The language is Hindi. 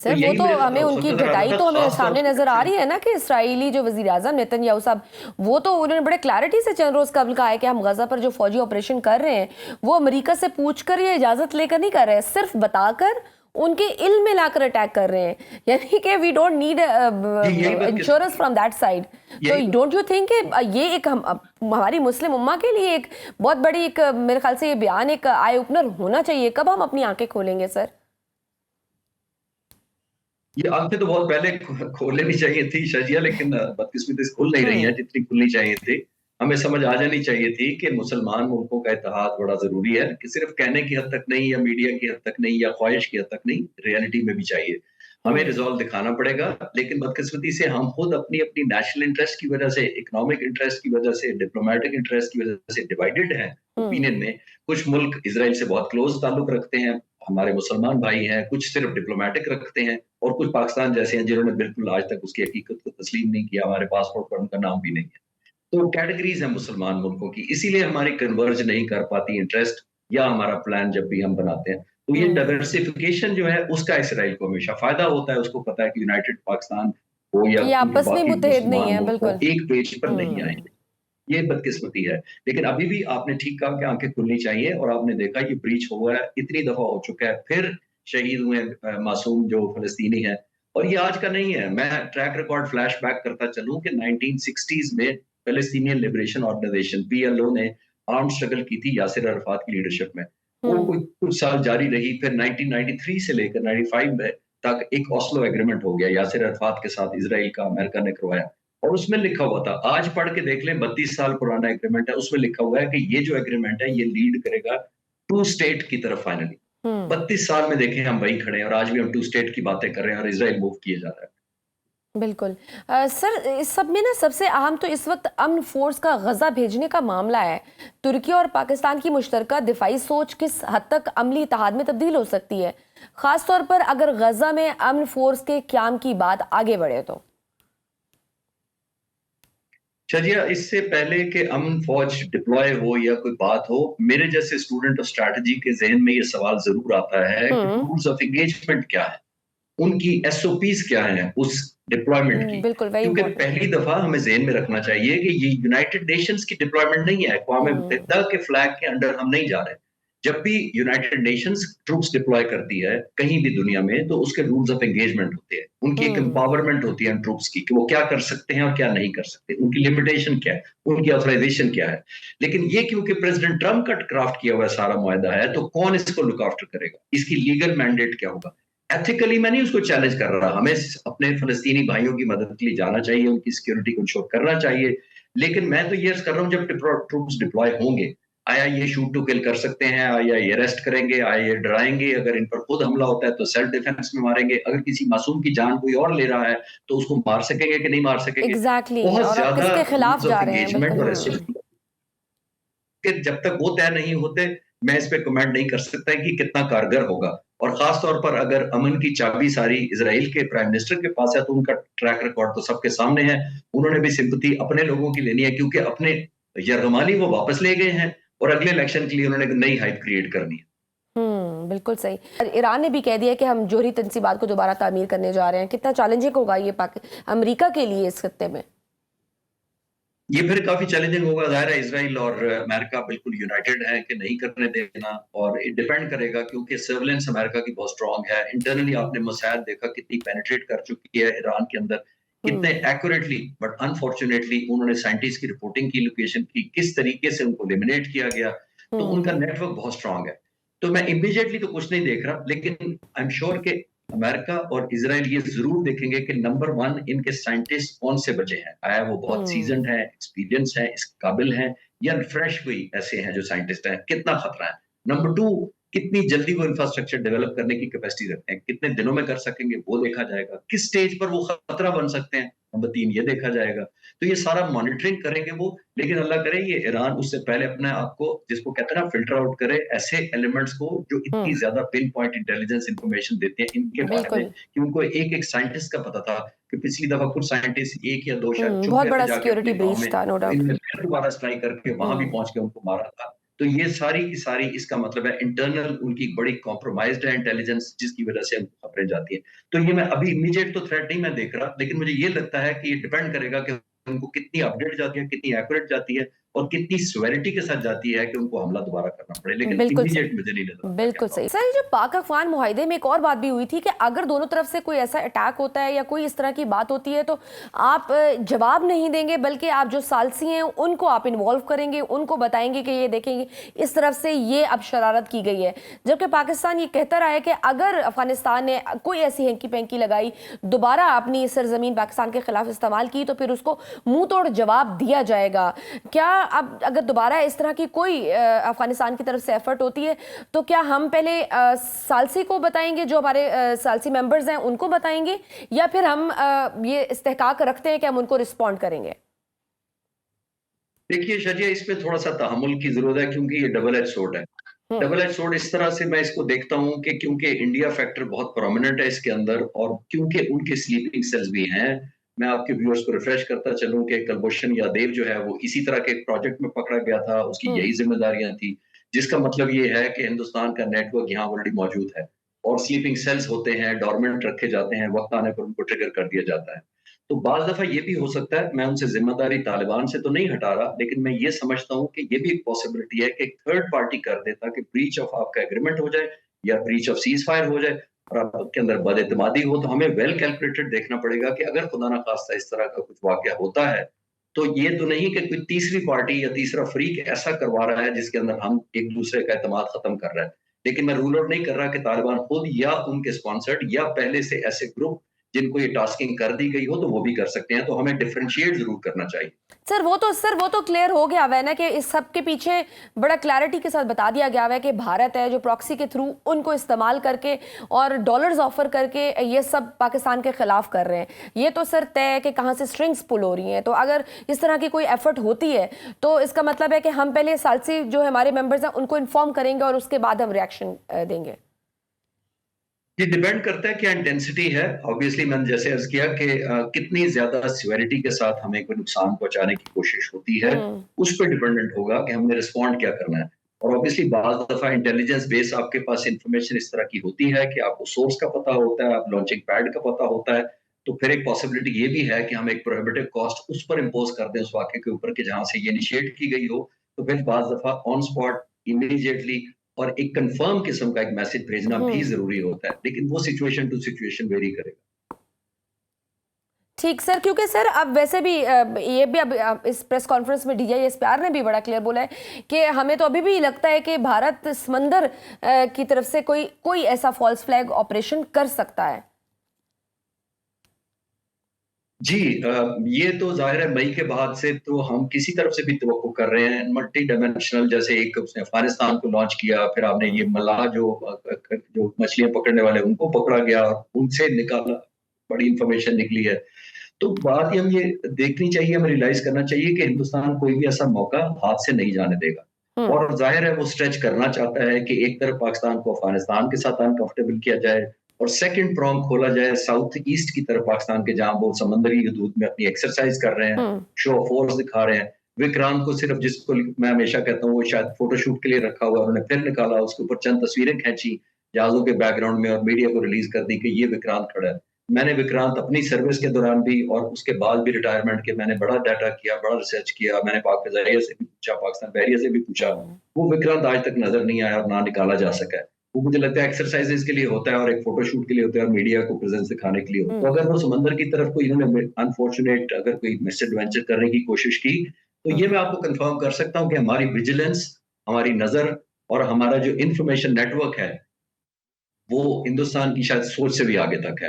तो सर वो यही तो मेरे हमें उनकी फर्दर ढटाई था, तो हमें खास तौर सामने नजर आ पे। रही है ना कि इस्राएली जो वजीर आजम नेतन्याहू साहब, वो तो उन्होंने बड़े क्लैरिटी से चंद रोज कबल कहा है कि हम गजा पर जो फौजी ऑपरेशन कर रहे हैं वो अमेरिका से पूछ कर या इजाजत लेकर नहीं कर रहे हैं, सिर्फ बताकर उनके इल्म में लाकर अटैक कर रहे हैं, यानी कि वी डोंट नीड जी, यही इंश्योरेंस बदकिस्मती फ्रॉम दैट साइड। तो यही डोंट यू थिंक ये एक हमारी मुस्लिम उम्मा के लिए एक बहुत बड़ी एक मेरे ख्याल से ये बयान एक आई ओपनर होना चाहिए, कब हम अपनी आंखें खोलेंगे सर? ये आंखें तो बहुत पहले खोल लेनी चाहिए थी शजिया, लेकिन बदकिस्मती से खुल नहीं रही हैं जितनी खुलनी चाहिए थी। हमें समझ आ जानी चाहिए थी कि मुसलमान मुल्कों का इत्तेहाद बड़ा जरूरी है, कि सिर्फ कहने की हद तक नहीं, या मीडिया की हद तक नहीं, या ख्वाहिश की हद तक नहीं, रियलिटी में भी चाहिए। हमें रिजॉल्व दिखाना पड़ेगा। लेकिन बदकिस्मती से हम खुद अपनी अपनी नेशनल इंटरेस्ट की वजह से, इकोनॉमिक इंटरेस्ट की वजह से, डिप्लोमेटिक इंटरेस्ट की वजह से डिवाइडेड हैं ओपिनियन में। कुछ मुल्क इसराइल से बहुत क्लोज ताल्लुक रखते हैं, हमारे मुसलमान भाई हैं, कुछ सिर्फ डिप्लोमेटिक रखते हैं, और कुछ पाकिस्तान जैसे हैं जिन्होंने बिल्कुल आज तक उसकी हकीकत को तस्लीम नहीं किया, हमारे पासपोर्ट पर उनका नाम भी नहीं है। तो कैटेगरीज हैं मुसलमान मुल्कों की, इसीलिए हमारी कन्वर्ज नहीं कर पाती इंटरेस्ट या हमारा प्लान जब भी हम बनाते हैं। तो ये डाइवर्सिफिकेशन जो है उसका इसराइल को हमेशा फायदा होता है। उसको पता है कि यूनाइटेड पाकिस्तान हो या ये आपस में बाकी मुत्तहिद नहीं मुसलमान है, मुल्क हो, बिल्कुल। एक पेज पर नहीं आएंगे। ये बदकिस्मती है। लेकिन अभी भी आपने ठीक कहा कि आंखें खुलनी चाहिए, और आपने देखा ये ब्रीच हुआ है, इतनी दफा हो चुका है, फिर शहीद हुए मासूम जो फलस्तीनी है। और ये आज का नहीं है, मैं ट्रैक रिकॉर्ड फ्लैशबैक करता चलूं कि 1960s में फलस्तीनियन लिबरेशन ऑर्गेनाइजेशन पीएलओ ने आर्म स्ट्रगल की थी यासिर अरफात की लीडरशिप में। वो कोई कुछ साल जारी रही, फिर 1993 से लेकर 95 में तक एक ऑस्लो एग्रीमेंट हो गया यासिर अरफात के साथ, इसराइल का, अमेरिका ने करवाया। और उसमें लिखा हुआ था, आज पढ़ के देख लें, 32 साल पुराना एग्रीमेंट है, उसमें लिखा हुआ है कि ये जो एग्रीमेंट है ये लीड करेगा टू स्टेट की तरफ फाइनली। 32 साल में देखें हम वही खड़े हैं, और आज भी हम टू स्टेट की बातें कर रहे हैं, और इसराइल मूव किए जा रहा है। बिल्कुल। सर इस सब में ना सबसे अहम तो इस वक्त अमन फोर्स का गजा भेजने का मामला है। तुर्की और पाकिस्तान की मुश्तरका दिफाई सोच किस हद तक अमली इत्तेहाद में तब्दील हो सकती है, खास तौर पर अगर गजा में अमन फोर्स के क्याम की बात आगे बढ़े तो? चलिए, इससे पहले कि अमन फौज डिप्लॉय हो या कोई बात हो, मेरे जैसे स्टूडेंट ऑफ स्ट्रैटेजी के जहन में ये सवाल जरूर आता है कि टूल्स ऑफ एंगेजमेंट क्या है, उनकी एसओपीज क्या है उस डिप्लॉयमेंट की। बिल्कुल, वेरी क्योंकि इंपॉर्टेंट। पहली दफा हमें ज़हन में रखना चाहिए कि ये यूनाइटेड नेशंस की डिप्लॉयमेंट नहीं है, अक़वाम मुत्तहिदा के फ्लैग के अंडर हम नहीं जा रहे। जब भी यूनाइटेड नेशंस ट्रूप्स डिप्लॉय करती है कहीं भी दुनिया में, तो उसके रूल्स ऑफ एंगेजमेंट होते हैं, उनकी एक एम्पावरमेंट होती है ट्रूप्स की, कि वो क्या कर सकते हैं और क्या नहीं कर सकते, उनकी लिमिटेशन क्या है, उनकी ऑथराइजेशन क्या है। लेकिन ये क्योंकि प्रेसिडेंट ट्रंप का क्राफ्ट किया हुआ सारा मुआहदा है, तो कौन इसको लुक आफ्टर करेगा, इसकी लीगल मैंडेट क्या होगा। एथिकली मैं नहीं उसको चैलेंज कर रहा, हमें अपने फलस्तीनी भाइयों की मदद के लिए जाना चाहिए, उनकी सिक्योरिटी को इंश्योर करना चाहिए। लेकिन मैं तो ये कर रहा हूँ, जब ट्रूप्स डिप्लॉय होंगे, आया ये शूट टू किल कर सकते हैं, आया ये अरेस्ट करेंगे, आया ये डराएंगे, अगर इन पर खुद हमला होता है तो सेल्फ डिफेंस में मारेंगे, अगर किसी मासूम की जान कोई और ले रहा है तो उसको मार सकेंगे कि नहीं मार सकेंगे। एग्जैक्टली, बहुत और आप ज्यादा किसके खिलाफ रूल्स जा ऑफ रहे हैं, एंगेजमेंट बिल्कुल। और कि जब तक वो तय नहीं होते, मैं इस पे कमेंट नहीं कर सकता कि कितना कारगर होगा। और खास तौर पर अगर अमन की चाबी सारी इजराइल के प्राइम मिनिस्टर के पास है, तो उनका ट्रैक रिकॉर्ड तो सबके सामने है। उन्होंने भी सिंपैथी अपने लोगों की लेनी है, क्योंकि अपने यरगमाली वो वापस ले गए हैं, और अगले इलेक्शन के लिए उन्होंने एक नई हाइप क्रिएट करनी है। बिल्कुल सही। और ईरान ने भी कह दिया कि हम जोहरी तंसीबात को दोबारा तामीर करने जा रहे हैं। कितना चैलेंजिंग होगा ये अमेरिका के लिए इस खत्ते में? ये फिर काफी चैलेंजिंग होगा। ज़ाहिर है इसराइल और अमेरिका बिल्कुल यूनाइटेड है कि नहीं करने देना, और ये डिपेंड करेगा, क्योंकि सर्विलेंस अमेरिका की बहुत स्ट्रांग है। इंटरनली आपने मसाइल देखा कितनी पेनिट्रेट कर चुकी है ईरान के अंदर, कितने एक्यूरेटली, बट अनफॉर्चुनेटली उन्होंने साइंटिस्ट की रिपोर्टिंग की, लोकेशन की, किस तरीके से उनको एलिमिनेट किया गया। तो उनका नेटवर्क बहुत स्ट्रांग है। तो मैं इमीडिएटली तो कुछ नहीं देख रहा, लेकिन आई एम श्योर कि अमेरिका और इजराइल ये जरूर देखेंगे कि नंबर वन, इनके साइंटिस्ट कौन से बचे हैं, आया वो बहुत सीजनड है, एक्सपीरियंस है, इस काबिल हैं, या फ्रेश कोई ऐसे हैं जो साइंटिस्ट हैं, कितना खतरा है। नंबर टू, कितनी जल्दी वो इंफ्रास्ट्रक्चर डेवलप करने की कैपेसिटी रखते हैं, कितने दिनों में कर सकेंगे वो देखा जाएगा, किस स्टेज पर वो खतरा बन सकते हैं, नंबर तीन, ये देखा जाएगा। तो ये सारा मॉनिटरिंग करेंगे वो। लेकिन अल्लाह करे ये ईरान उससे पहले अपने आप को, जिसको कहते हैं ना, फिल्टर आउट करे ऐसे एलिमेंट्स को जो इतनी ज्यादा पिन पॉइंट इंटेलिजेंस इंफॉर्मेशन देते हैं इनके बारे में, बिल्कुल। कि उनको एक एक साइंटिस्ट का पता था कि पिछली दफा कुछ साइंटिस्ट एक या दो शायद चुप बहुत गए थे बड़ा जाके सिक्योरिटी अपने गांव ब्रीच में, था, नो तो डाउट। इनने फिर दोबारा स्ट्राइक करके वहां भी पहुंच के उनको मारा था। तो ये सारी की सारी इसका मतलब है इंटरनल उनकी बड़ी कॉम्प्रोमाइज़्ड है इंटेलिजेंस जिसकी वज़ह से हमको खबरें जाती हैं। तो ये मैं अभी इमीडिएट तो थ्रेट नहीं मैं देख रहा, लेकिन मुझे ये लगता है कि ये डिपेंड करेगा कि उनको कितनी अपडेट जाती है, कितनी एक्यूरेट जाती है और कितनी सेवेरिटी के साथ जाती है कि उनको हमला दोबारा करना पड़े। लेकिन बिल्कुल सही। इमीडिएट मुझे नहीं नज़र आता क्या बिल्कुल सही। प्रॉब्लम सर, ये जो पाक अफ़गान मुआहिदे में एक और बात भी हुई थी कि अगर दोनों तरफ से कोई ऐसा अटैक होता है या कोई इस तरह की बात होती है तो आप जवाब नहीं देंगे, बल्कि आप जो सालसी हैं उनको आप इन्वॉल्व करेंगे, उनको बताएंगे कि ये देखेंगे इस तरफ से ये अब शरारत की गई है। जबकि पाकिस्तान ये कहता रहा है कि अगर अफगानिस्तान ने कोई ऐसी हैंकी पैंकी लगाई, दोबारा अपनी सरजमीन पाकिस्तान के खिलाफ इस्तेमाल की, तो फिर उसको मुंह तोड़ जवाब दिया जाएगा। क्या अब अगर दोबारा इस तरह की कोई अफगानिस्तान की तरफ से एफर्ट होती है तो क्या हम पहले सालसी को बताएंगे, जो हमारे सालसी मेंबर्स हैं उनको बताएंगे, या फिर हम ये इस्तेहकाक रखते हैं कि हम उनको रिस्पॉन्ड करेंगे? देखिए शजिया इसमें थोड़ा-सा तहम्मुल की ज़रूरत है क्योंकि ये डबल एज सोर्ड है। हम्म। डबल एज सोर्ड इस तरह से मैं इसको देखता हूँ कि क्योंकि इंडिया फैक्टर बहुत प्रोमिनेंट है इसके अंदर और क्योंकि उनके स्लीपिंग सेल्स भी हैं, मैं आपके व्यूअर्स को रिफ्रेश करता चलूँ कि कुलभूषण यादव जो है वो इसी तरह के एक प्रोजेक्ट में पकड़ा गया था, उसकी हम्म। यही ज़िम्मेदारियाँ थी, जिसका मतलब ये है कि हिंदुस्तान का नेटवर्क यहाँ ऑलरेडी मौजूद है और स्लीपिंग सेल्स होते हैं, डोरमेंट रखे जाते हैं, वक़्त आने पर उनको ट्रिगर कर दिया जाता है। तो बाज़ दफ़ा ये भी हो सकता है, मैं उनसे ज़िम्मेदारी तालिबान से तो नहीं हटा रहा, लेकिन मैं ये समझता हूँ कि ये भी एक पॉसिबिलिटी है कि एक थर्ड पार्टी कर दे ताकि ब्रीच ऑफ आपका एग्रीमेंट हो जाए या ब्रीच ऑफ सीज़ फायर हो जाए और आपके अंदर बद-एतमादी हो, तो हमें वेल कैलकुलेटेड देखना पड़ेगा कि अगर खुदा ना ख़ास्ता इस तरह का कुछ वाक़या होता है, तो ये तो नहीं कि कोई तीसरी पार्टी या तीसरा फ़रीक ऐसा करवा रहा है जिसके अंदर हम एक-दूसरे का एतमाद ख़त्म कर रहे हैं। लेकिन मैं रूल आउट नहीं कर रहा कि तालिबान खुद या उनके स्पॉन्सर्ड या पहले से ऐसे ग्रुप जिनको ये टास्किंग कर दी गई हो तो वो भी कर सकते हैं, तो हमें डिफरेंशिएट ज़रूर करना चाहिए। सर वो तो क्लियर हो गया हुआ है ना कि इस सब के पीछे बड़ा क्लैरिटी के साथ बता दिया गया हुआ है कि भारत है जो प्रॉक्सी के थ्रू उनको इस्तेमाल करके और डॉलर्स ऑफर करके ये सब पाकिस्तान के खिलाफ कर रहे हैं। ये तो सर तय है कि कहाँ से स्ट्रिंग्स पुल हो रही हैं। तो अगर इस तरह की कोई एफर्ट होती है तो इसका मतलब है कि हम पहले सालसी जो हमारे मेंबर्स हैं उनको इन्फॉर्म करेंगे और उसके बाद हम रिएक्शन देंगे। ये डिपेंड करता है क्या इंटेंसिटी है। ऑब्वियसली मैंने जैसे अर्ज़ किया कि कितनी ज़्यादा सिवियरिटी के साथ हमें कोई नुकसान पहुँचाने की कोशिश होती है, हम्म। उस पे डिपेंडेंट होगा कि हमने रिस्पॉन्ड क्या करना है। और ऑब्वियसली बाज़ दफ़ा इंटेलिजेंस बेस आपके पास इन्फॉर्मेशन इस तरह की होती है कि आपको सोर्स का पता होता है, आप लॉन्चिंग पैड का पता होता है, तो फिर एक पॉसिबिलिटी ये भी है कि हम एक प्रोहिबिटिव कॉस्ट उस पर इम्पोज़ कर दें उस वाक़ये के ऊपर कि जहाँ से ये इनिशिएट की गई हो, तो फिर बाज़ दफ़ा ऑन स्पॉट इमीडिएटली और एक कंफर्म किस्म का एक मैसेज भेजना भी हम्म। ज़रूरी होता है, लेकिन वो सिचुएशन टू सिचुएशन वेरी करेगा। ठीक सर, क्योंकि सर अब वैसे भी ये भी अब इस प्रेस कॉन्फ्रेंस में DGISPR ने भी बड़ा क्लियर बोला है कि हमें तो अभी भी लगता है कि भारत समंदर की तरफ से कोई कोई ऐसा फॉल्स फ्लैग ऑपरेशन कर सकता है। जी ये तो ज़ाहिर है मई के बाद से तो हम किसी तरफ से भी तवक्को कर रहे हैं, मल्टी डायमेंशनल जैसे एक उसने अफ़गानिस्तान को लॉन्च किया, फिर आपने ये मल्लाह जो मछलियाँ पकड़ने वाले उनको पकड़ा गया, उनसे निकाला, बड़ी इन्फॉर्मेशन निकली है। तो बात ये हम ये देखनी चाहिए, हमें रियलाइज़ करना चाहिए कि हिंदुस्तान कोई भी ऐसा मौका हाथ से नहीं जाने देगा। हम्म। और ज़ाहिर है वो स्ट्रेच करना चाहता है कि एक तरफ पाकिस्तान को अफ़गानिस्तान के साथ अनकंफर्टेबल किया जाए और सेकंड प्रॉन्ग खोला जाए साउथ ईस्ट की तरफ पाकिस्तान के, जहाँ वो समंदरी हदूद में अपनी एक्सरसाइज कर रहे हैं, हम्म। शो ऑफ फोर्स दिखा रहे हैं। विक्रांत को सिर्फ जिसको मैं हमेशा कहता हूँ वो शायद फोटोशूट के लिए रखा हुआ है, उन्होंने फिर निकाला, उसके ऊपर चंद तस्वीरें खींची जहाज़ों के बैकग्राउंड में और मीडिया को रिलीज़ कर दी कि ये विक्रांत खड़ा है। मैंने विक्रांत अपनी सर्विस के दौरान भी और उसके बाद भी रिटायरमेंट के मैंने बड़ा डाटा किया, बड़ा रिसर्च किया, मैंने पाक फ़ज़ाइया से भी पूछा, पाकिस्तान बहरिया से भी पूछा, हम्म। वो विक्रांत आज तक नज़र नहीं आया और ना निकाला जा सका है। वो मुझे लगता है एक्सरसाइज़ेज़ के लिए होता है और एक फ़ोटोशूट के लिए होता है और मीडिया को प्रेज़ेंस दिखाने के लिए होता है। तो हम्म। अगर वो समंदर की तरफ कोई इन्होंने अनफॉर्चुनेट अगर कोई मिसएडवेंचर करने की कोशिश की, तो ये हम्म। मैं आपको कन्फर्म कर सकता हूँ कि हमारी विजिलेंस, हमारी नज़र और हमारा जो इन्फॉर्मेशन नेटवर्क है, वो हिंदुस्तान की शायद सोच से भी आगे तक है।